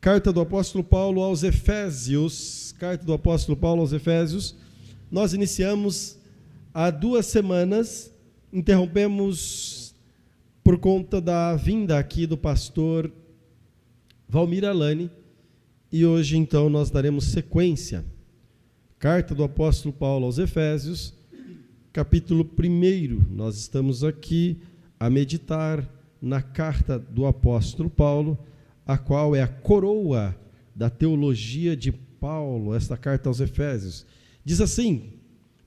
Carta do apóstolo Paulo aos Efésios. Carta do apóstolo Paulo aos Efésios. Nós iniciamos há 2 semanas, interrompemos por conta da vinda aqui do pastor Valmir Alani, e hoje então nós daremos sequência. Carta do apóstolo Paulo aos Efésios, capítulo 1. Nós estamos aqui a meditar na carta do apóstolo Paulo, a qual é a coroa da teologia de Paulo, esta carta aos Efésios. Diz assim: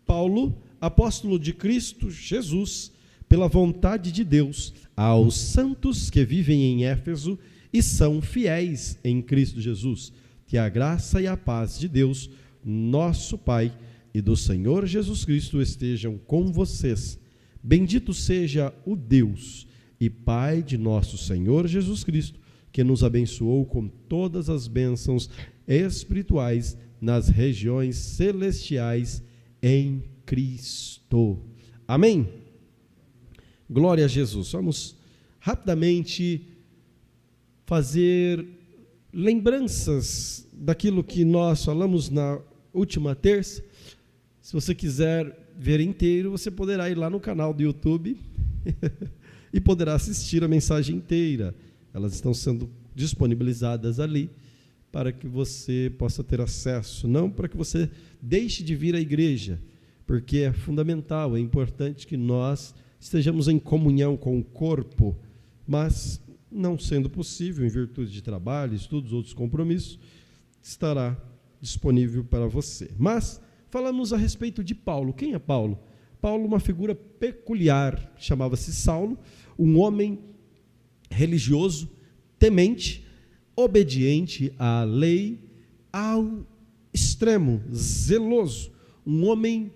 Paulo, apóstolo de Cristo Jesus, pela vontade de Deus, aos santos que vivem em Éfeso e são fiéis em Cristo Jesus, que a graça e a paz de Deus, nosso Pai, e do Senhor Jesus Cristo estejam com vocês. Bendito seja o Deus e Pai de nosso Senhor Jesus Cristo, que nos abençoou com todas as bênçãos espirituais nas regiões celestiais em Cristo. Amém? Glória a Jesus. Vamos rapidamente fazer lembranças daquilo que nós falamos na última terça. Se você quiser ver inteiro, você poderá ir lá no canal do YouTube e poderá assistir a mensagem inteira. Elas estão sendo disponibilizadas ali para que você possa ter acesso, não para que você deixe de vir à igreja, porque é fundamental, é importante que nós estejamos em comunhão com o corpo, mas não sendo possível, em virtude de trabalho, estudos, outros compromissos, estará disponível para você. Mas falamos a respeito de Paulo. Quem é Paulo? Paulo, uma figura peculiar, chamava-se Saulo, um homem religioso, temente, obediente à lei, ao extremo, zeloso, um homem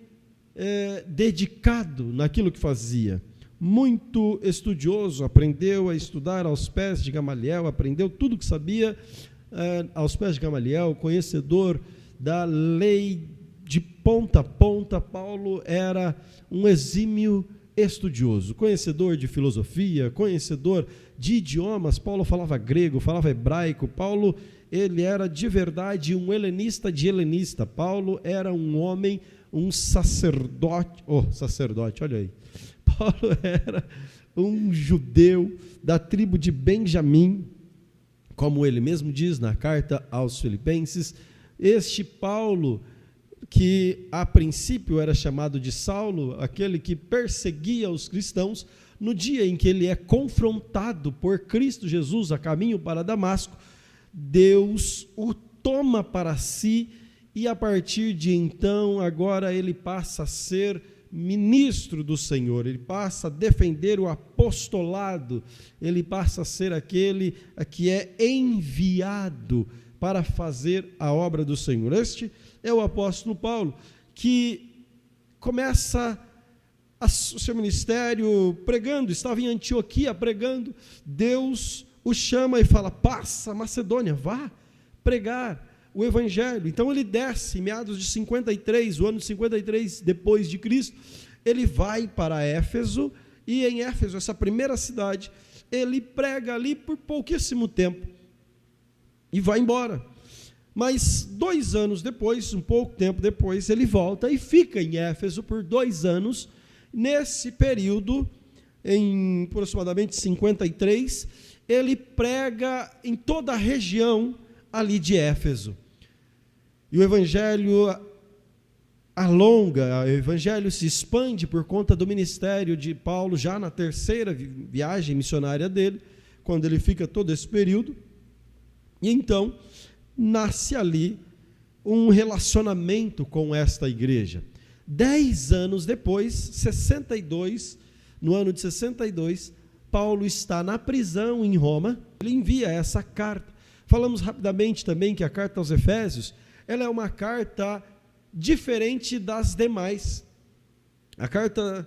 dedicado naquilo que fazia, muito estudioso, aprendeu a estudar aos pés de Gamaliel, aprendeu tudo o que sabia aos pés de Gamaliel, conhecedor da lei de ponta a ponta. Paulo era um exímio estudioso, conhecedor de filosofia, conhecedor de idiomas. Paulo falava grego, falava hebraico. Paulo, ele era de verdade um helenista de helenista. Paulo era um homem, um sacerdote, olha aí. Paulo era um judeu da tribo de Benjamim, como ele mesmo diz na carta aos Filipenses. Este Paulo, que a princípio era chamado de Saulo, aquele que perseguia os cristãos, no dia em que ele é confrontado por Cristo Jesus a caminho para Damasco, Deus o toma para si, e a partir de então, agora ele passa a ser ministro do Senhor, ele passa a defender o apostolado, ele passa a ser aquele que é enviado para fazer a obra do Senhor. Este é o apóstolo Paulo, que começa o seu ministério pregando, estava em Antioquia pregando. Deus o chama e fala: passa Macedônia, vá pregar o evangelho. Então ele desce, em meados de 53, o ano de 53 depois de Cristo, ele vai para Éfeso, e em Éfeso, essa primeira cidade, ele prega ali por pouquíssimo tempo e vai embora. Mas 2 anos depois, um pouco tempo depois, ele volta e fica em Éfeso por 2 anos. Nesse período, em aproximadamente 53, ele prega em toda a região ali de Éfeso. E o evangelho alonga, o evangelho se expande por conta do ministério de Paulo, já na 3ª viagem missionária dele, quando ele fica todo esse período. E então nasce ali um relacionamento com esta igreja. 10 anos depois, 62, no ano de 62, Paulo está na prisão em Roma. Ele envia essa carta. Falamos rapidamente também que a carta aos Efésios, ela é uma carta diferente das demais. A carta,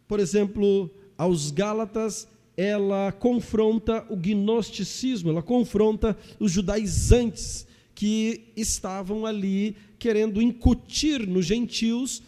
por exemplo, aos Gálatas, ela confronta o gnosticismo, ela confronta os judaizantes que estavam ali querendo incutir nos gentios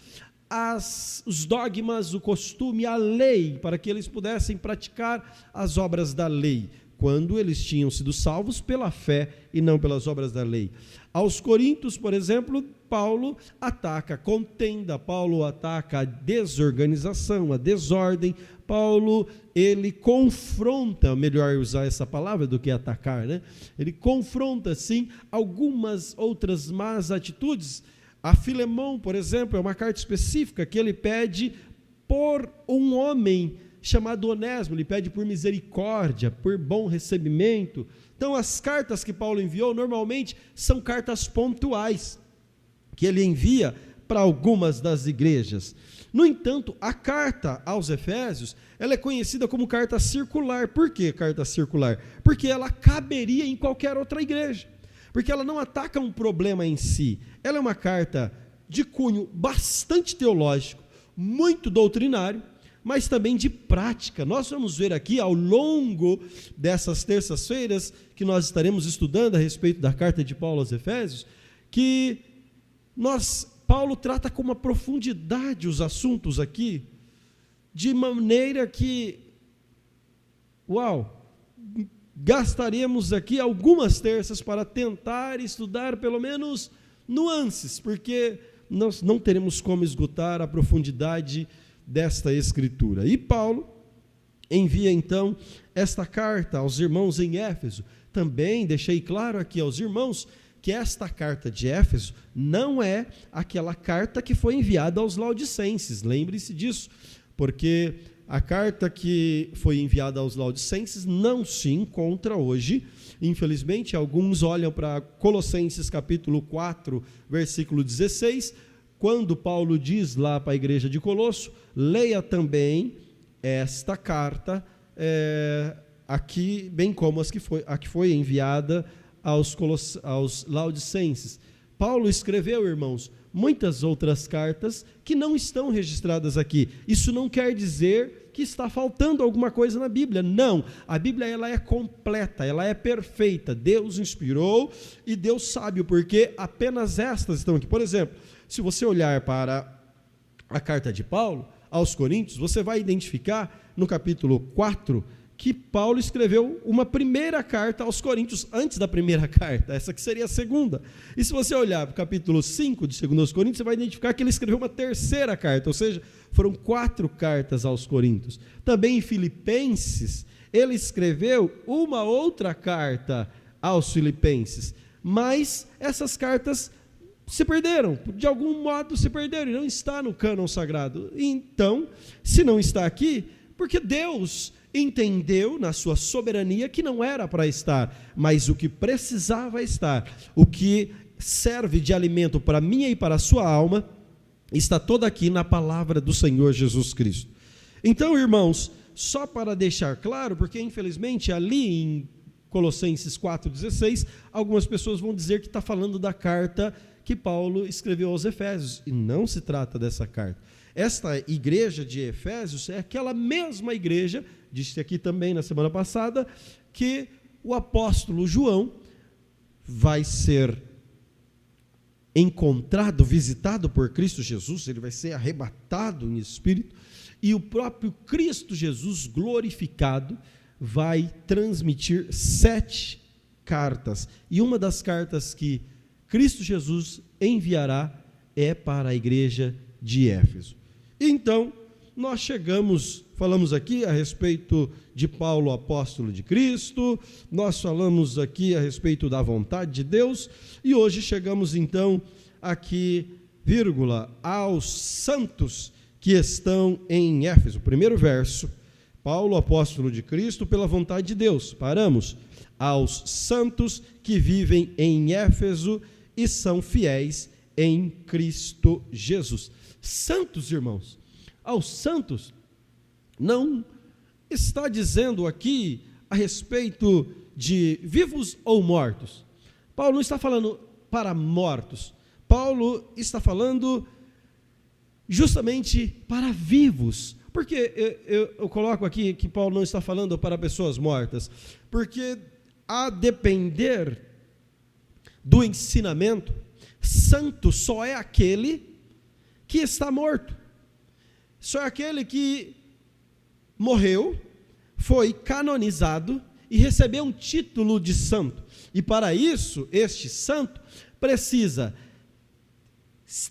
os dogmas, o costume, a lei, para que eles pudessem praticar as obras da lei. quando eles tinham sido salvos pela fé e não pelas obras da lei. Aos Coríntios, por exemplo, Paulo ataca a contenda, Paulo ataca a desorganização, a desordem. Paulo, ele confronta, melhor usar essa palavra do que atacar, né? Ele confronta, sim, algumas outras más atitudes. A Filemão, por exemplo, é uma carta específica que ele pede por um homem chamado Onésimo, ele pede por misericórdia, por bom recebimento. Então, as cartas que Paulo enviou, normalmente, são cartas pontuais, que ele envia para algumas das igrejas. No entanto, a carta aos Efésios, ela é conhecida como carta circular. Por que carta circular? Porque ela caberia em qualquer outra igreja, porque ela não ataca um problema em si. Ela é uma carta de cunho bastante teológico, muito doutrinário, mas também de prática. Nós vamos ver aqui, ao longo dessas terças-feiras, que nós estaremos estudando a respeito da carta de Paulo aos Efésios, que Paulo trata com uma profundidade os assuntos aqui, de maneira que, gastaremos aqui algumas terças para tentar estudar pelo menos nuances, porque nós não teremos como esgotar a profundidade desta escritura. E Paulo envia então esta carta aos irmãos em Éfeso. Também deixei claro aqui aos irmãos que esta carta de Éfeso não é aquela carta que foi enviada aos laodicenses, lembre-se disso, porque a carta que foi enviada aos laodicenses não se encontra hoje. Infelizmente, alguns olham para Colossenses capítulo 4, versículo 16, quando Paulo diz lá para a igreja de Colosso: leia também esta carta aqui, bem como a que foi enviada aos laodicenses. Paulo escreveu, irmãos, muitas outras cartas que não estão registradas aqui. Isso não quer dizer que está faltando alguma coisa na Bíblia. Não, a Bíblia ela é completa, ela é perfeita. Deus inspirou e Deus sabe o porquê apenas estas estão aqui. Por exemplo, se você olhar para a carta de Paulo aos Coríntios, você vai identificar no capítulo 4 que Paulo escreveu uma primeira carta aos Coríntios, antes da primeira carta, essa que seria a segunda. E se você olhar para o capítulo 5 de 2 Coríntios, você vai identificar que ele escreveu uma terceira carta, ou seja, foram 4 cartas aos Coríntios. Também em Filipenses, ele escreveu uma outra carta aos Filipenses, mas essas cartas se perderam, de algum modo se perderam, e não está no cânon sagrado. Então, se não está aqui, porque Deus entendeu na sua soberania que não era para estar, mas o que precisava estar, o que serve de alimento para a minha e para a sua alma, está todo aqui na palavra do Senhor Jesus Cristo. Então, irmãos, só para deixar claro, porque infelizmente ali em Colossenses 4,16, algumas pessoas vão dizer que está falando da carta que Paulo escreveu aos Efésios, e não se trata dessa carta. Esta igreja de Efésios é aquela mesma igreja, disse aqui também na semana passada, que o apóstolo João vai ser encontrado, visitado por Cristo Jesus, ele vai ser arrebatado em espírito, e o próprio Cristo Jesus glorificado vai transmitir 7 cartas, e uma das cartas que Cristo Jesus enviará é para a igreja de Éfeso. Então, nós falamos aqui a respeito de Paulo, apóstolo de Cristo, nós falamos aqui a respeito da vontade de Deus, e hoje chegamos então aqui, aos santos que estão em Éfeso. Primeiro verso, Paulo, apóstolo de Cristo, pela vontade de Deus. Paramos. Aos santos que vivem em Éfeso e são fiéis em Cristo Jesus. Santos, irmãos, aos santos, não está dizendo aqui a respeito de vivos ou mortos. Paulo não está falando para mortos. Paulo está falando justamente para vivos. Por que eu coloco aqui que Paulo não está falando para pessoas mortas? Porque, a depender do ensinamento, santo só é aquele que está morto. Só é aquele que morreu, foi canonizado e receber um título de santo. E para isso, este santo precisa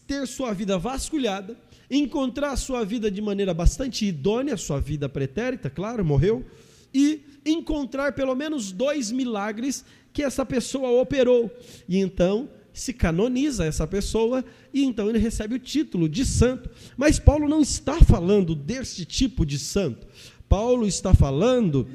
ter sua vida vasculhada, encontrar a sua vida de maneira bastante idônea, sua vida pretérita, claro, morreu, e encontrar pelo menos 2 milagres que essa pessoa operou. E então se canoniza essa pessoa, e então ele recebe o título de santo. Mas Paulo não está falando desse tipo de santo. Paulo está falando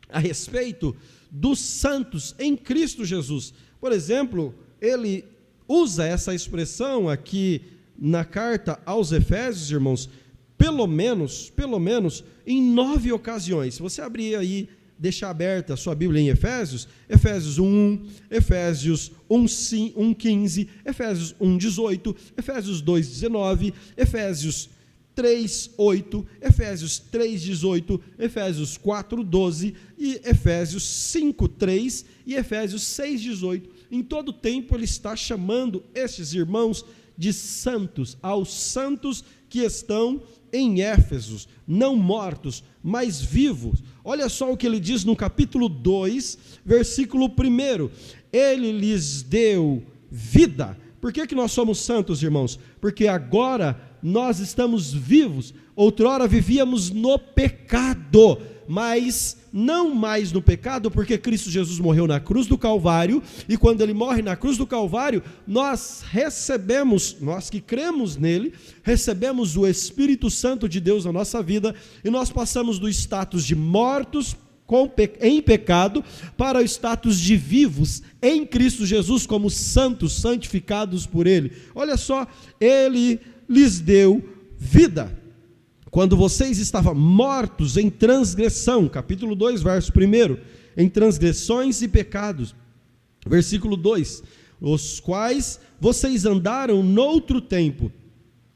a respeito dos santos em Cristo Jesus. Por exemplo, ele usa essa expressão aqui na carta aos Efésios, irmãos, pelo menos em 9 ocasiões. Se você abrir aí, deixar aberta a sua Bíblia em Efésios 1:1, Efésios 1:15, Efésios 1:18, Efésios 2:19, Efésios 3:8, Efésios 3:18, Efésios 4:12 e Efésios 5:3 e Efésios 6:18. Em todo tempo ele está chamando esses irmãos de santos, aos santos que estão em Éfeso, não mortos, mas vivos. Olha só o que ele diz no capítulo 2, versículo 1. Ele lhes deu vida. Por que nós somos santos, irmãos? Porque agora nós estamos vivos. Outrora vivíamos no pecado, mas não mais no pecado, porque Cristo Jesus morreu na cruz do Calvário, e quando ele morre na cruz do Calvário, nós recebemos, nós que cremos nele, recebemos o Espírito Santo de Deus na nossa vida, e nós passamos do status de mortos em pecado para o status de vivos em Cristo Jesus, como santos, santificados por ele. Olha só, ele lhes deu vida. Quando vocês estavam mortos em transgressão, capítulo 2, verso 1, em transgressões e pecados, versículo 2, os quais vocês andaram noutro tempo,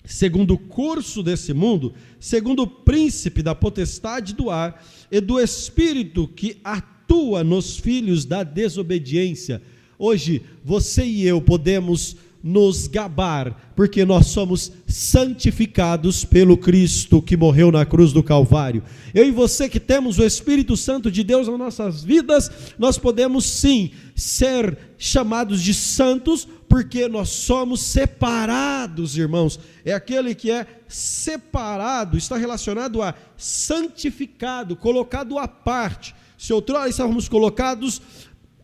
segundo o curso desse mundo, segundo o príncipe da potestade do ar e do espírito que atua nos filhos da desobediência. Hoje, você e eu podemos nos gabar, porque nós somos santificados pelo Cristo que morreu na cruz do Calvário. Eu e você que temos o Espírito Santo de Deus nas nossas vidas, nós podemos sim ser chamados de santos, porque nós somos separados, irmãos. É aquele que é separado, está relacionado a santificado, colocado à parte. Se outrora estávamos colocados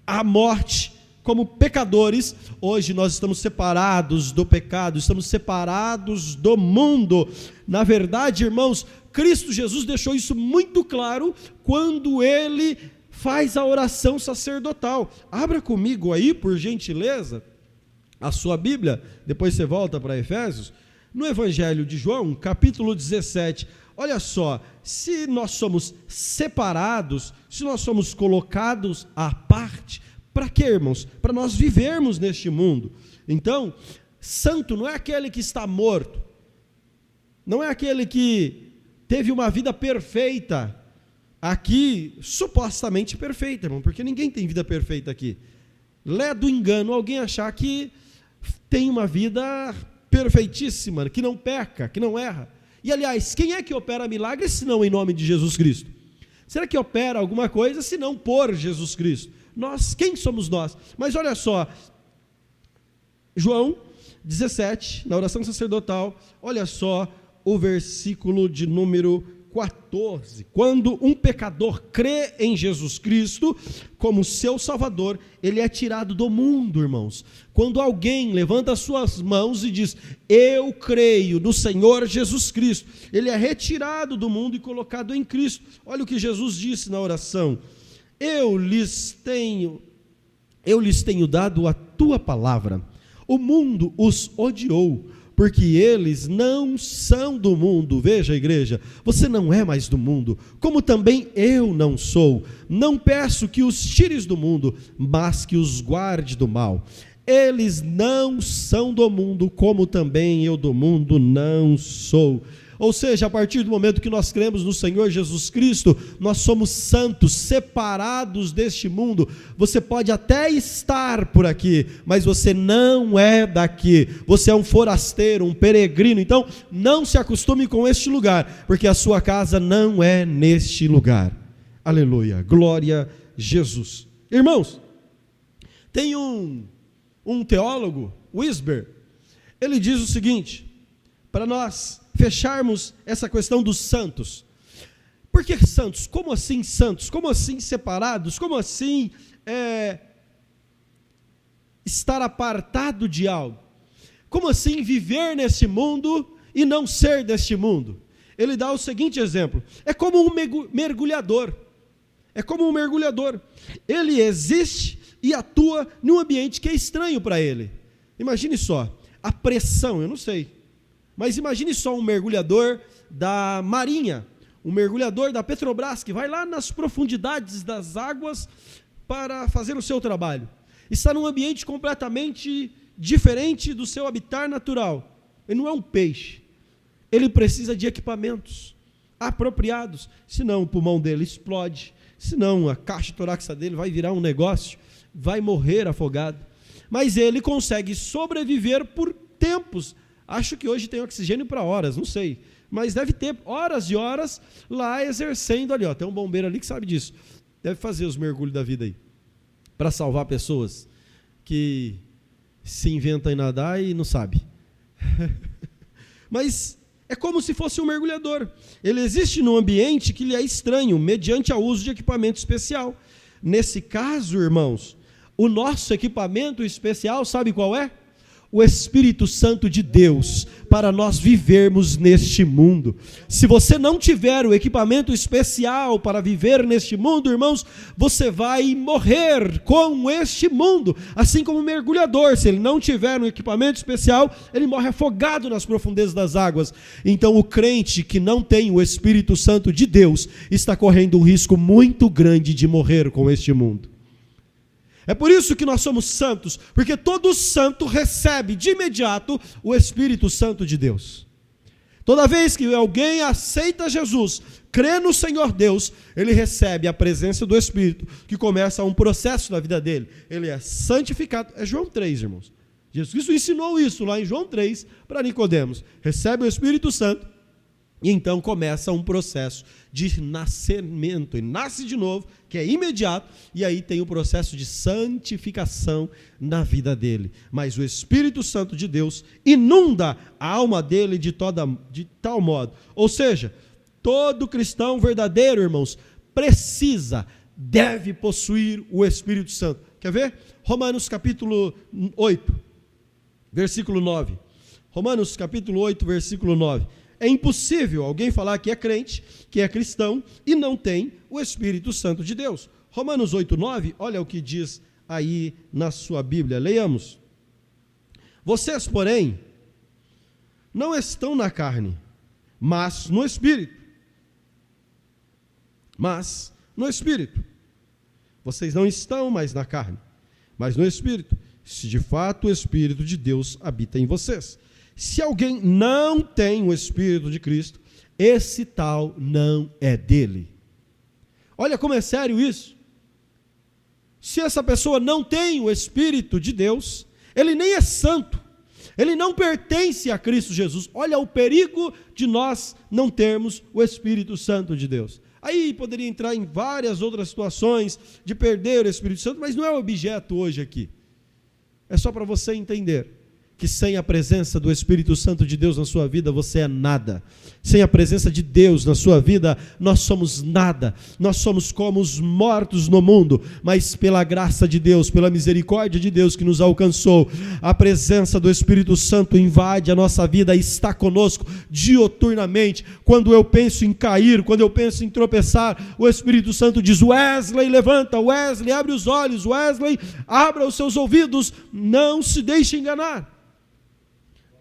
à morte, como pecadores, hoje nós estamos separados do pecado, estamos separados do mundo. Na verdade, irmãos, Cristo Jesus deixou isso muito claro quando ele faz a oração sacerdotal. Abra comigo aí, por gentileza, a sua Bíblia, depois você volta para Efésios, no Evangelho de João, capítulo 17. Olha só, se nós somos separados, se nós somos colocados à parte, para quê, irmãos? Para nós vivermos neste mundo. Então, santo não é aquele que está morto, não é aquele que teve uma vida perfeita, aqui, supostamente perfeita, irmão, porque ninguém tem vida perfeita aqui. É do engano alguém achar que tem uma vida perfeitíssima, que não peca, que não erra. E aliás, quem é que opera milagres se não em nome de Jesus Cristo? Será que opera alguma coisa se não por Jesus Cristo? Nós, quem somos nós? Mas olha só, João 17, na oração sacerdotal, olha só o versículo de número 14. Quando um pecador crê em Jesus Cristo como seu Salvador, ele é tirado do mundo, irmãos. Quando alguém levanta as suas mãos e diz, eu creio no Senhor Jesus Cristo, ele é retirado do mundo e colocado em Cristo. Olha o que Jesus disse na oração. Eu lhes tenho dado a tua palavra. O mundo os odiou, porque eles não são do mundo. Veja, igreja, você não é mais do mundo, como também eu não sou. Não peço que os tires do mundo, mas que os guarde do mal. Eles não são do mundo, como também eu do mundo não sou. Ou seja, a partir do momento que nós cremos no Senhor Jesus Cristo, nós somos santos, separados deste mundo. Você pode até estar por aqui, mas você não é daqui. Você é um forasteiro, um peregrino. Então, não se acostume com este lugar, porque a sua casa não é neste lugar. Aleluia, glória Jesus. Irmãos, tem um teólogo, Wisber, ele diz o seguinte, para nós fecharmos essa questão dos santos. Por que santos? Como assim santos? Como assim separados? Como assim estar apartado de algo? Como assim viver nesse mundo e não ser deste mundo? Ele dá o seguinte exemplo, é como um mergulhador, ele existe e atua num ambiente que é estranho para ele. Imagine só, a pressão, eu não sei, mas imagine só um mergulhador da Marinha, um mergulhador da Petrobras, que vai lá nas profundidades das águas para fazer o seu trabalho. Está num ambiente completamente diferente do seu habitat natural. Ele não é um peixe. Ele precisa de equipamentos apropriados, senão o pulmão dele explode, senão a caixa torácica dele vai virar um negócio, vai morrer afogado. Mas ele consegue sobreviver por tempos. Acho que hoje tem oxigênio para horas, não sei. Mas deve ter horas e horas lá exercendo ali. Ó, tem um bombeiro ali que sabe disso. Deve fazer os mergulhos da vida aí, para salvar pessoas que se inventam em nadar e não sabe. Mas é como se fosse um mergulhador. Ele existe num ambiente que lhe é estranho, mediante o uso de equipamento especial. Nesse caso, irmãos, o nosso equipamento especial, sabe qual é? O Espírito Santo de Deus, para nós vivermos neste mundo. Se você não tiver o equipamento especial para viver neste mundo, irmãos, você vai morrer com este mundo, assim como o mergulhador, se ele não tiver um equipamento especial, ele morre afogado nas profundezas das águas. Então o crente que não tem o Espírito Santo de Deus, está correndo um risco muito grande de morrer com este mundo. É por isso que nós somos santos, porque todo santo recebe de imediato o Espírito Santo de Deus. Toda vez que alguém aceita Jesus, crê no Senhor Deus, ele recebe a presença do Espírito, que começa um processo na vida dele. Ele é santificado. É João 3, irmãos. Jesus Cristo ensinou isso lá em João 3 para Nicodemos. Recebe o Espírito Santo e então começa um processo de nascimento. Ele nasce de novo, que é imediato, e aí tem o processo de santificação na vida dele. Mas o Espírito Santo de Deus inunda a alma dele de tal modo. Ou seja, todo cristão verdadeiro, irmãos, deve possuir o Espírito Santo. Quer ver? Romanos capítulo 8, versículo 9. Romanos capítulo 8, versículo 9. É impossível alguém falar que é crente, que é cristão, e não tem o Espírito Santo de Deus. Romanos 8, 9, olha o que diz aí na sua Bíblia. Leiamos. Vocês, porém, não estão na carne, mas no Espírito. Mas no Espírito. Vocês não estão mais na carne, mas no Espírito. Se de fato o Espírito de Deus habita em vocês. Se alguém não tem o Espírito de Cristo, esse tal não é dele. Olha como é sério isso. Se essa pessoa não tem o Espírito de Deus, ele nem é santo, ele não pertence a Cristo Jesus. Olha o perigo de nós não termos o Espírito Santo de Deus. Aí poderia entrar em várias outras situações de perder o Espírito Santo, mas não é o objeto hoje aqui. É só para você entender que sem a presença do Espírito Santo de Deus na sua vida, você é nada. Sem a presença de Deus na sua vida, nós somos nada. Nós somos como os mortos no mundo, mas pela graça de Deus, pela misericórdia de Deus que nos alcançou, a presença do Espírito Santo invade a nossa vida e está conosco dioturnamente. Quando eu penso em cair, quando eu penso em tropeçar, o Espírito Santo diz: Wesley, levanta, Wesley, abre os olhos, Wesley, abra os seus ouvidos, não se deixe enganar.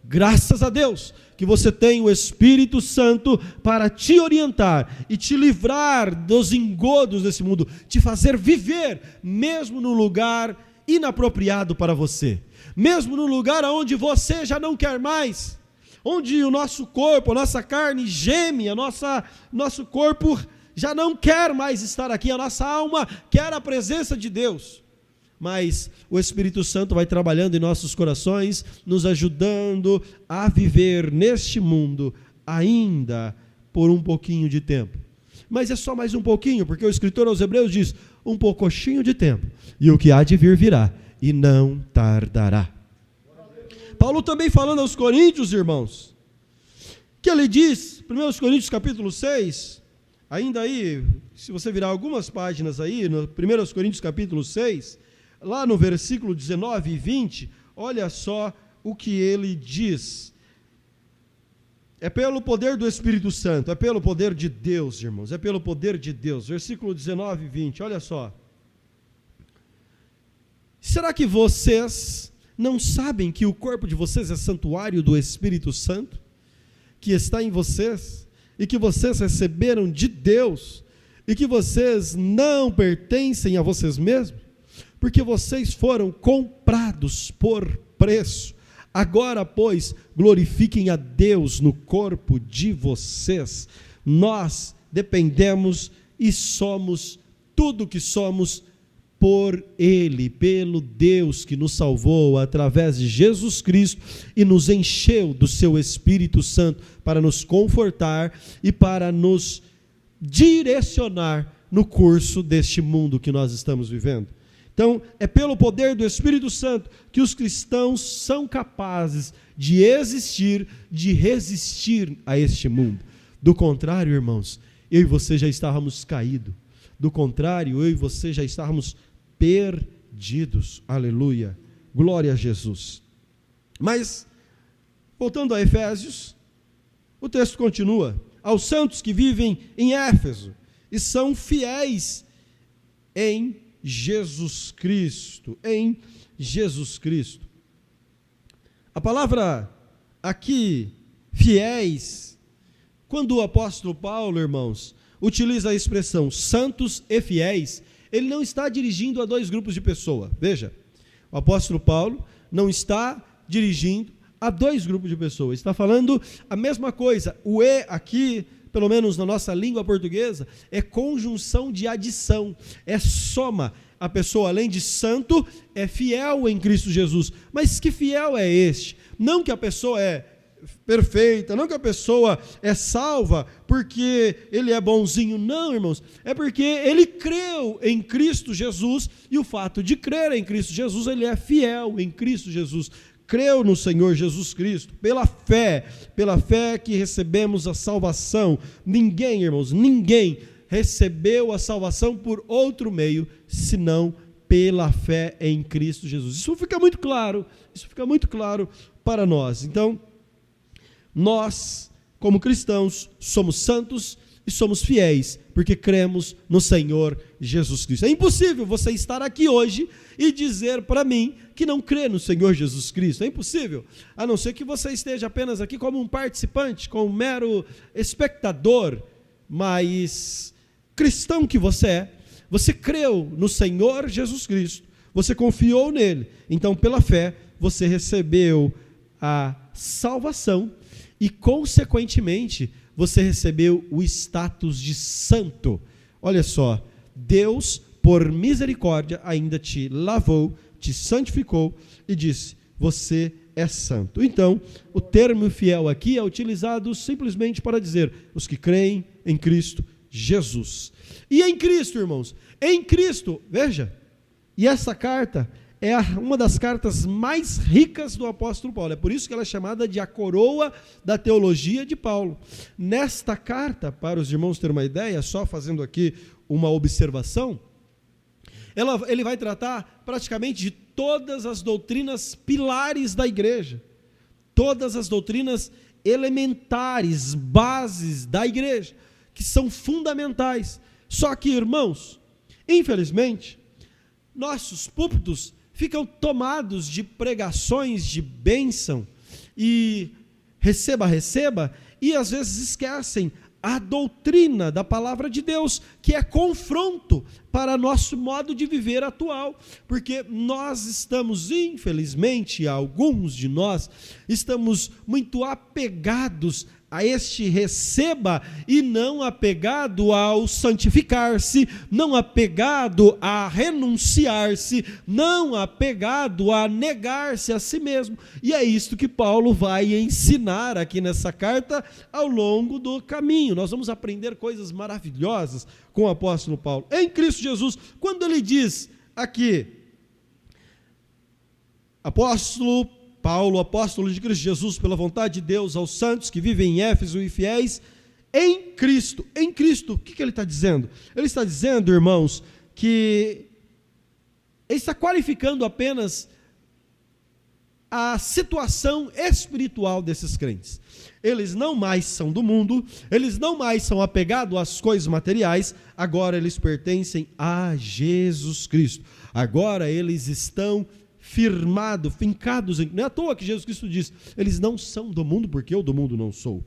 Graças a Deus que você tem o Espírito Santo para te orientar e te livrar dos engodos desse mundo, te fazer viver, mesmo no lugar inapropriado para você, mesmo no lugar onde você já não quer mais, onde o nosso corpo, a nossa carne geme, nosso corpo já não quer mais estar aqui, a nossa alma quer a presença de Deus. Mas o Espírito Santo vai trabalhando em nossos corações, nos ajudando a viver neste mundo ainda por um pouquinho de tempo. Mas é só mais um pouquinho, porque o escritor aos Hebreus diz: um poucochinho de tempo, e o que há de vir virá, e não tardará. Paulo também falando aos coríntios, irmãos, que ele diz, 1 Coríntios capítulo 6, ainda aí, se você virar algumas páginas aí, no 1 Coríntios capítulo 6, lá no versículo 19 e 20, olha só o que ele diz. É pelo poder do Espírito Santo, é pelo poder de Deus, irmãos, é pelo poder de Deus. Versículo 19 e 20, olha só. Será que vocês não sabem que o corpo de vocês é santuário do Espírito Santo, que está em vocês, e que vocês receberam de Deus, e que vocês não pertencem a vocês mesmos? Porque vocês foram comprados por preço. Agora, pois, glorifiquem a Deus no corpo de vocês. Nós dependemos e somos tudo que somos por Ele, pelo Deus que nos salvou através de Jesus Cristo e nos encheu do seu Espírito Santo para nos confortar e para nos direcionar no curso deste mundo que nós estamos vivendo. Então, é pelo poder do Espírito Santo que os cristãos são capazes de existir, de resistir a este mundo. Do contrário, irmãos, eu e você já estávamos caídos. Do contrário, eu e você já estávamos perdidos. Aleluia. Glória a Jesus. Mas, voltando a Efésios, o texto continua. Aos santos que vivem em Éfeso e são fiéis em Jesus Cristo, em Jesus Cristo. A palavra aqui, fiéis, quando o apóstolo Paulo, irmãos, utiliza a expressão santos e fiéis, ele não está dirigindo a dois grupos de pessoas. Veja, o apóstolo Paulo não está dirigindo a dois grupos de pessoas, está falando a mesma coisa. O e aqui, pelo menos na nossa língua portuguesa, é conjunção de adição, é soma. A pessoa, além de santo, é fiel em Cristo Jesus. Mas que fiel é este? Não que a pessoa é perfeita, não que a pessoa é salva porque ele é bonzinho, não, irmãos, é porque ele creu em Cristo Jesus, e o fato de crer em Cristo Jesus, ele é fiel em Cristo Jesus. Creu no Senhor Jesus Cristo, pela fé que recebemos a salvação. Ninguém, irmãos, ninguém recebeu a salvação por outro meio, senão pela fé em Cristo Jesus. Isso fica muito claro para nós. Então, nós, como cristãos, somos santos e somos fiéis, porque cremos no Senhor Jesus Cristo. É impossível você estar aqui hoje e dizer para mim que não crê no Senhor Jesus Cristo. É impossível, a não ser que você esteja apenas aqui como um participante, como um mero espectador, mas cristão que você é, você creu no Senhor Jesus Cristo, você confiou nele, então pela fé você recebeu a salvação e consequentemente você recebeu o status de santo. Olha só, Deus, por misericórdia, ainda te lavou, te santificou e disse, você é santo. Então, o termo fiel aqui é utilizado simplesmente para dizer, os que creem em Cristo Jesus. E em Cristo, irmãos, em Cristo, veja, e essa carta é uma das cartas mais ricas do apóstolo Paulo, é por isso que ela é chamada de a coroa da teologia de Paulo. Nesta carta, para os irmãos terem uma ideia, só fazendo aqui uma observação, ele vai tratar praticamente de todas as doutrinas pilares da igreja, todas as doutrinas elementares, bases da igreja, que são fundamentais. Só que, irmãos, infelizmente, nossos púlpitos ficam tomados de pregações de bênção e receba, e às vezes esquecem a doutrina da palavra de Deus, que é confronto para nosso modo de viver atual, porque nós estamos, infelizmente, alguns de nós, estamos muito apegados a este receba, e não apegado ao santificar-se, não apegado a renunciar-se, não apegado a negar-se a si mesmo. E é isto que Paulo vai ensinar aqui nessa carta ao longo do caminho. Nós vamos aprender coisas maravilhosas com o apóstolo Paulo. Em Cristo Jesus, quando ele diz aqui, apóstolo Paulo, apóstolo de Cristo Jesus, pela vontade de Deus, aos santos que vivem em Éfeso e fiéis, em Cristo, o que ele está dizendo? Ele está dizendo, irmãos, que ele está qualificando apenas a situação espiritual desses crentes. Eles não mais são do mundo, eles não mais são apegados às coisas materiais, agora eles pertencem a Jesus Cristo. Agora eles estão firmados, fincados, não é à toa que Jesus Cristo diz, eles não são do mundo, porque eu do mundo não sou.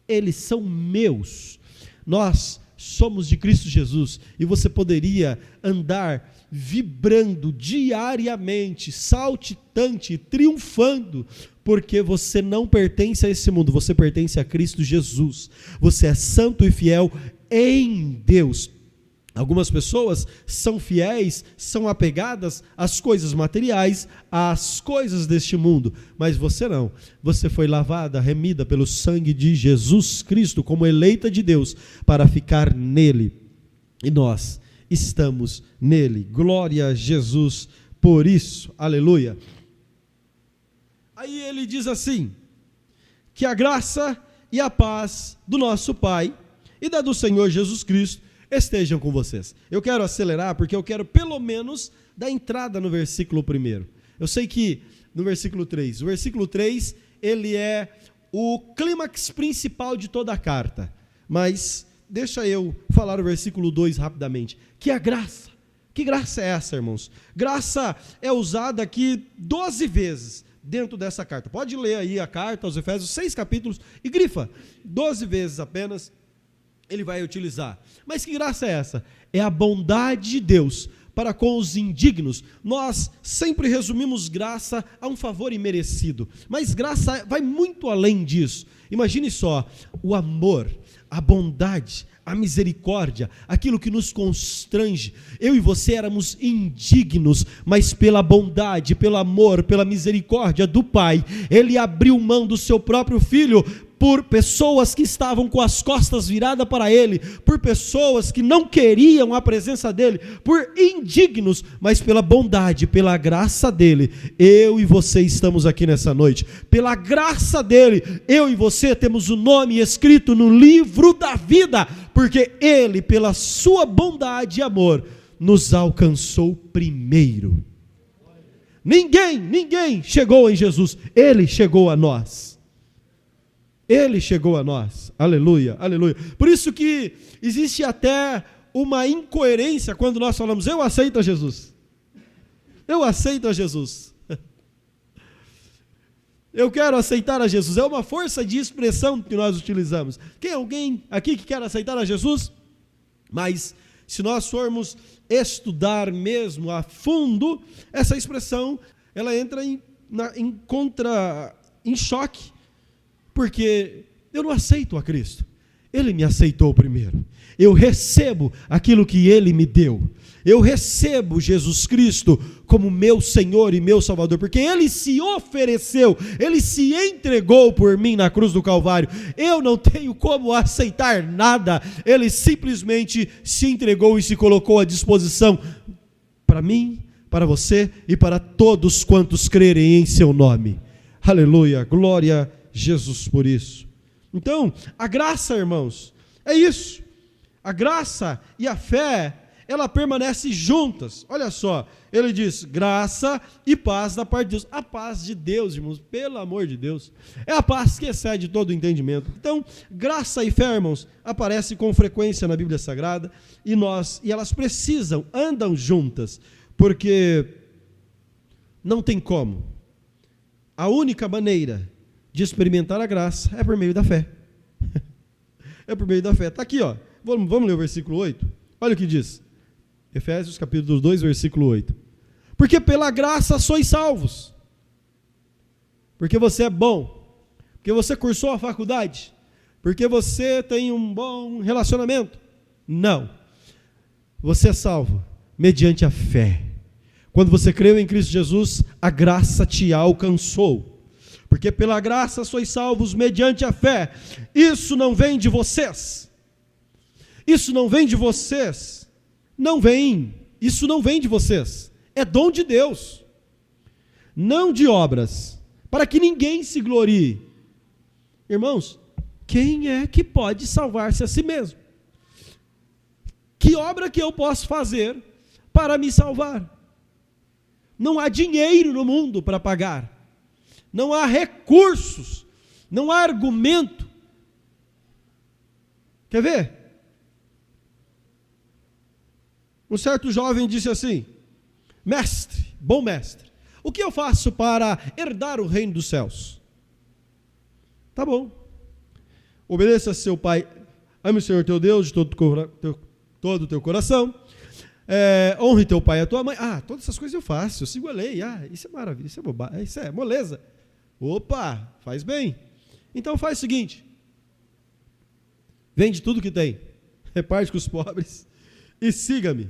Eles são meus. Nós somos de Cristo Jesus, e você poderia andar vibrando diariamente, saltitante, triunfando, porque você não pertence a esse mundo, você pertence a Cristo Jesus. Você é santo e fiel em Deus. Algumas pessoas são fiéis, são apegadas às coisas materiais, às coisas deste mundo, mas você não. Você foi lavada, remida pelo sangue de Jesus Cristo, como eleita de Deus, para ficar nele. E nós estamos nele. Glória a Jesus por isso. Aleluia. Aí ele diz assim, que a graça e a paz do nosso Pai e da do Senhor Jesus Cristo estejam com vocês. Eu quero acelerar porque eu quero pelo menos dar entrada no versículo 1. Eu sei que no versículo 3, o versículo 3, ele é o clímax principal de toda a carta, mas deixa eu falar o versículo 2 rapidamente, que é a graça. Que graça é essa, irmãos? Graça é usada aqui 12 vezes dentro dessa carta. Pode ler aí a carta aos Efésios, 6 capítulos, e grifa, 12 vezes apenas ele vai utilizar. Mas que graça é essa? É a bondade de Deus para com os indignos. Nós sempre resumimos graça a um favor imerecido, mas graça vai muito além disso. Imagine só, o amor, a bondade, a misericórdia, aquilo que nos constrange. Eu e você éramos indignos, mas pela bondade, pelo amor, pela misericórdia do Pai, Ele abriu mão do seu próprio Filho, por pessoas que estavam com as costas viradas para Ele, por pessoas que não queriam a presença dEle, por indignos, mas pela bondade, pela graça dEle, eu e você estamos aqui nessa noite. Pela graça dEle, eu e você temos o nome escrito no livro da vida, porque Ele, pela sua bondade e amor, nos alcançou primeiro. Ninguém chegou em Jesus, Ele chegou a nós. Ele chegou a nós, aleluia, aleluia. Por isso que existe até uma incoerência quando nós falamos, eu aceito a Jesus. Eu aceito a Jesus. Eu quero aceitar a Jesus. É uma força de expressão que nós utilizamos. Tem alguém aqui que quer aceitar a Jesus? Mas se nós formos estudar mesmo a fundo, essa expressão, ela entra em choque. Porque eu não aceito a Cristo, Ele me aceitou primeiro, eu recebo aquilo que Ele me deu, eu recebo Jesus Cristo como meu Senhor e meu Salvador, porque Ele se ofereceu, Ele se entregou por mim na cruz do Calvário. Eu não tenho como aceitar nada, Ele simplesmente se entregou e se colocou à disposição para mim, para você e para todos quantos crerem em seu nome. Aleluia, glória a Jesus por isso. Então, a graça, irmãos, é isso. A graça e a fé, ela permanece juntas. Olha só, ele diz, graça e paz da parte de Deus. A paz de Deus, irmãos, pelo amor de Deus, é a paz que excede todo o entendimento. Então, graça e fé, irmãos, aparecem com frequência na Bíblia Sagrada, e elas andam juntas, porque não tem como. A única maneira de experimentar a graça é por meio da fé. É por meio da fé. Está aqui, ó. Vamos ler o versículo 8? Olha o que diz. Efésios capítulo 2, versículo 8. Porque pela graça sois salvos. Porque você é bom. Porque você cursou a faculdade. porque você tem um bom relacionamento. Não. Você é salvo mediante a fé. Quando você creu em Cristo Jesus, a graça te alcançou. Porque pela graça sois salvos mediante a fé. Isso não vem de vocês. Isso não vem de vocês. Não vem. Isso não vem de vocês. É dom de Deus. Não de obras, para que ninguém se glorie. Irmãos, quem é que pode salvar-se a si mesmo? Que obra que eu posso fazer para me salvar? Não há dinheiro no mundo para pagar. Não há recursos. Não há argumento. Quer ver? Um certo jovem disse assim: mestre, bom mestre, o que eu faço para herdar o reino dos céus? Tá bom. Obedeça a seu pai, ame o Senhor teu Deus de todo o teu coração, honre teu pai e a tua mãe. Todas essas coisas eu faço, eu sigo a lei. Isso é maravilha, isso é bobagem, isso é moleza. Opa, faz bem. Então faz o seguinte: vende tudo que tem, reparte com os pobres e siga-me.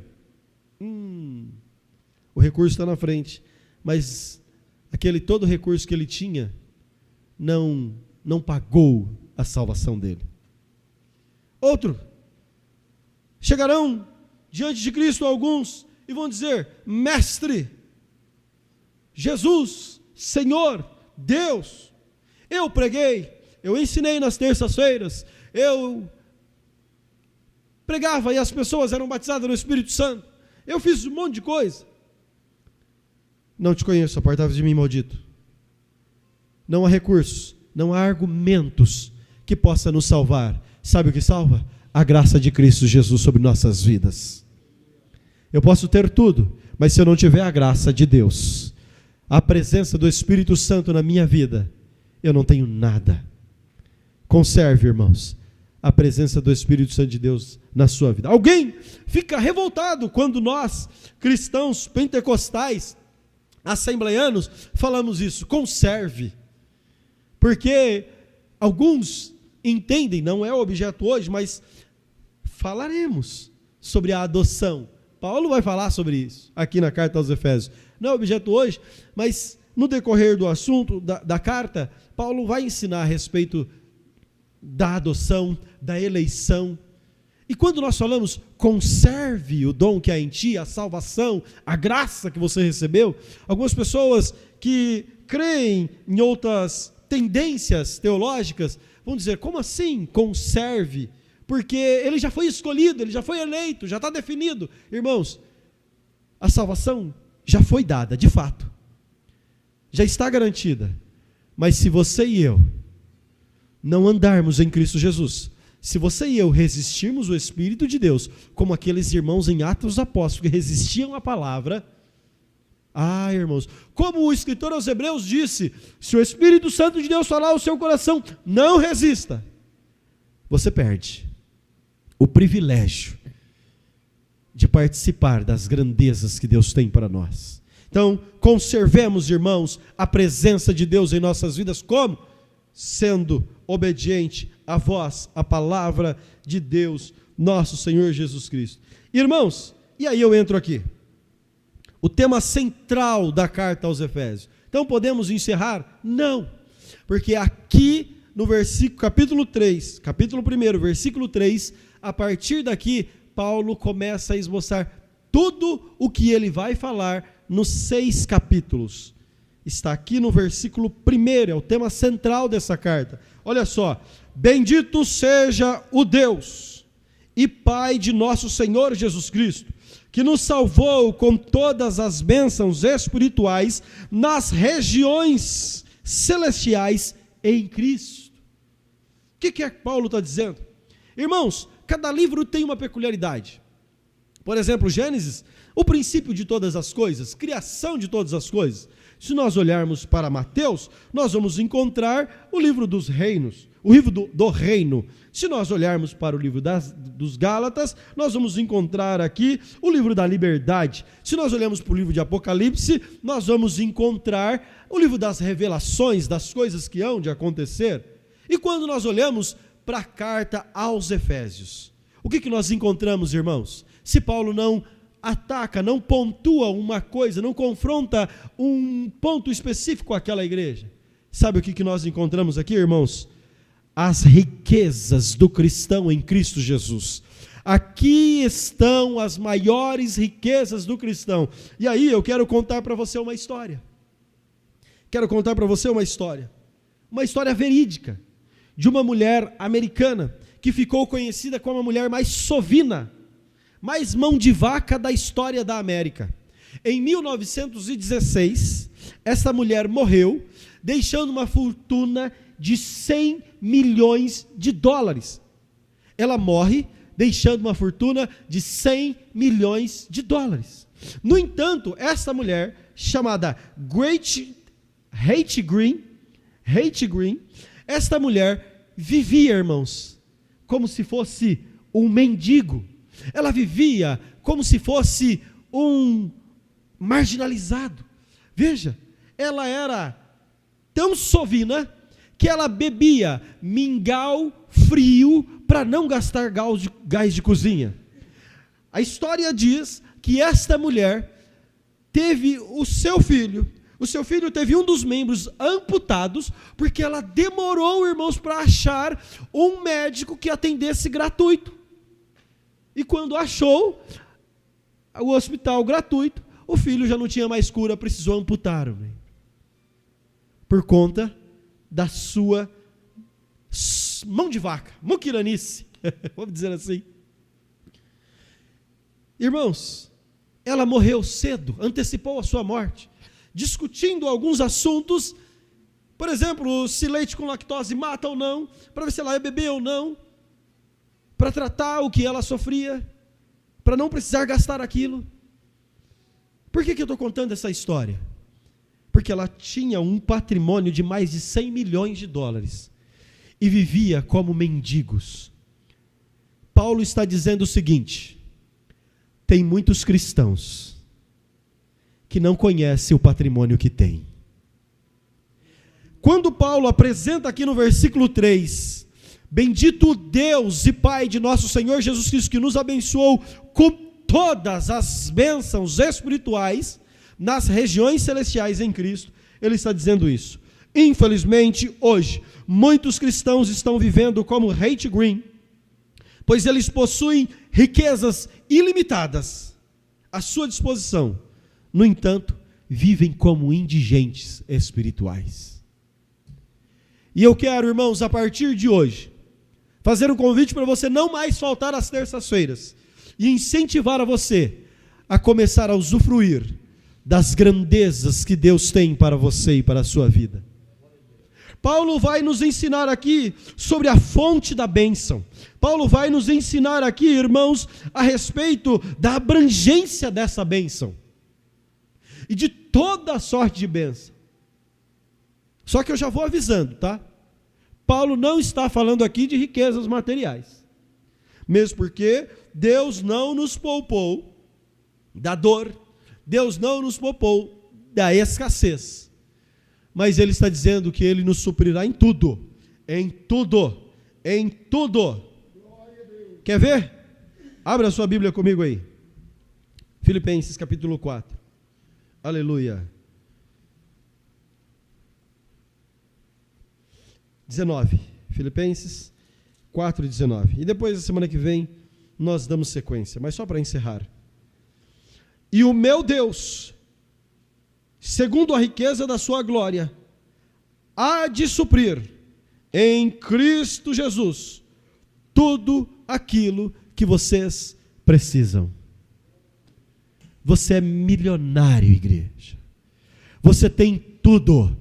O recurso está na frente, mas todo o recurso que ele tinha não pagou a salvação dele. Outro: chegarão diante de Cristo alguns e vão dizer: mestre, Jesus, Senhor, Deus, eu preguei, eu ensinei nas terças-feiras, eu pregava e as pessoas eram batizadas no Espírito Santo, eu fiz um monte de coisa. Não te conheço, apartai-vos de mim, maldito. Não há recursos, não há argumentos que possa nos salvar. Sabe o que salva? A graça de Cristo Jesus sobre nossas vidas. Eu posso ter tudo, mas se eu não tiver a graça de Deus, a presença do Espírito Santo na minha vida, eu não tenho nada. Conserve, irmãos, a presença do Espírito Santo de Deus na sua vida. Alguém fica revoltado quando nós, cristãos pentecostais, assembleianos, falamos isso: conserve. Porque alguns entendem, não é o objeto hoje, mas falaremos sobre a adoção. Paulo vai falar sobre isso aqui na carta aos Efésios. Não é o objeto hoje, mas no decorrer do assunto da carta, Paulo vai ensinar a respeito da adoção, da eleição. E quando nós falamos conserve o dom que há em ti, a salvação, a graça que você recebeu, algumas pessoas que creem em outras tendências teológicas vão dizer: como assim conserve? Porque ele já foi escolhido, ele já foi eleito, já está definido. Irmãos, a salvação já foi dada, de fato, já está garantida. Mas se você e eu não andarmos em Cristo Jesus, se você e eu resistirmos o Espírito de Deus, como aqueles irmãos em Atos dos Apóstolos que resistiam à palavra, irmãos, como o escritor aos Hebreus disse: se o Espírito Santo de Deus falar ao seu coração, não resista. Você perde o privilégio de participar das grandezas que Deus tem para nós. Então, conservemos, irmãos, a presença de Deus em nossas vidas. Como? Sendo obediente à voz, à palavra de Deus, nosso Senhor Jesus Cristo. Irmãos, e aí eu entro aqui. O tema central da carta aos Efésios. Então podemos encerrar? Não. Porque aqui no capítulo 1, versículo 3, a partir daqui, Paulo começa a esboçar tudo o que ele vai falar nos 6 capítulos. Está aqui no versículo 1, é o tema central dessa carta. Olha só: bendito seja o Deus e Pai de nosso Senhor Jesus Cristo, que nos salvou com todas as bênçãos espirituais nas regiões celestiais em Cristo. O que é que Paulo está dizendo? Irmãos, cada livro tem uma peculiaridade. Por exemplo, Gênesis, o princípio de todas as coisas, criação de todas as coisas. Se nós olharmos para Mateus, nós vamos encontrar o livro dos reinos, o livro do reino. Se nós olharmos para o livro dos Gálatas, nós vamos encontrar aqui o livro da liberdade. Se nós olharmos para o livro de Apocalipse, nós vamos encontrar o livro das revelações, das coisas que hão de acontecer. E quando nós olhamos para a carta aos Efésios. O que nós encontramos, irmãos? Se Paulo não ataca, não pontua uma coisa, não confronta um ponto específico àquela igreja, sabe o que nós encontramos aqui, irmãos? As riquezas do cristão em Cristo Jesus. Aqui estão as maiores riquezas do cristão. E aí eu quero contar para você uma história. Quero contar para você uma história verídica, de uma mulher americana, que ficou conhecida como a mulher mais sovina, mais mão de vaca da história da América. Em 1916, essa mulher morreu, deixando uma fortuna de 100 milhões de dólares. Ela morre deixando uma fortuna de 100 milhões de dólares. No entanto, essa mulher, chamada Hattie Green, esta mulher vivia, irmãos, como se fosse um mendigo. Ela vivia como se fosse um marginalizado. Veja, ela era tão sovina que ela bebia mingau frio para não gastar gás de cozinha. A história diz que esta mulher teve o seu filho teve um dos membros amputados, porque ela demorou, irmãos, para achar um médico que atendesse gratuito. E quando achou o hospital gratuito, o filho já não tinha mais cura, precisou amputar. Por conta da sua mão de vaca, muquiranice, vamos dizer assim. Irmãos, ela morreu cedo, antecipou a sua morte, discutindo alguns assuntos, por exemplo, se leite com lactose mata ou não, para ver se ela ia beber ou não, para tratar o que ela sofria, para não precisar gastar aquilo. Por que eu estou contando essa história? Porque ela tinha um patrimônio de mais de 100 milhões de dólares e vivia como mendigos. Paulo está dizendo o seguinte: tem muitos cristãos que não conhecem o patrimônio que tem. Quando Paulo apresenta aqui no versículo 3, bendito Deus e Pai de nosso Senhor Jesus Cristo, que nos abençoou com todas as bênçãos espirituais nas regiões celestiais em Cristo, ele está dizendo isso. Infelizmente, hoje, muitos cristãos estão vivendo como Hattie Green, pois eles possuem riquezas ilimitadas à sua disposição. No entanto, vivem como indigentes espirituais. E eu quero, irmãos, a partir de hoje, fazer um convite para você não mais faltar às terças-feiras e incentivar a você a começar a usufruir das grandezas que Deus tem para você e para a sua vida. Paulo vai nos ensinar aqui sobre a fonte da bênção. Paulo vai nos ensinar aqui, irmãos, a respeito da abrangência dessa bênção e de toda a sorte de bênção. Só que eu já vou avisando, tá? Paulo não está falando aqui de riquezas materiais, mesmo porque Deus não nos poupou da dor, Deus não nos poupou da escassez, mas Ele está dizendo que Ele nos suprirá em tudo, em tudo, em tudo. Quer ver? Abra a sua Bíblia comigo aí, Filipenses capítulo 4, aleluia. 19, Filipenses 4, 19. E depois, na semana que vem, nós damos sequência, mas só para encerrar. E o meu Deus, segundo a riqueza da sua glória, há de suprir em Cristo Jesus tudo aquilo que vocês precisam. Você é milionário, igreja. Você tem tudo.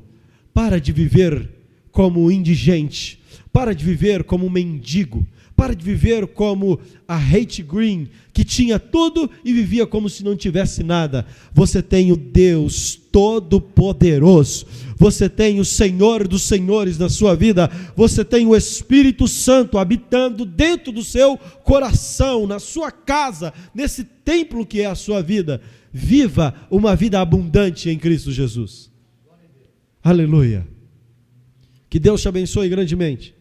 Para de viver como indigente, para de viver como mendigo, para de viver como a Hattie Green, que tinha tudo e vivia como se não tivesse nada. Você tem o Deus Todo-Poderoso, você tem o Senhor dos Senhores na sua vida, você tem o Espírito Santo habitando dentro do seu coração, na sua casa, nesse templo que é a sua vida. Viva uma vida abundante em Cristo Jesus. Aleluia. Que Deus te abençoe grandemente.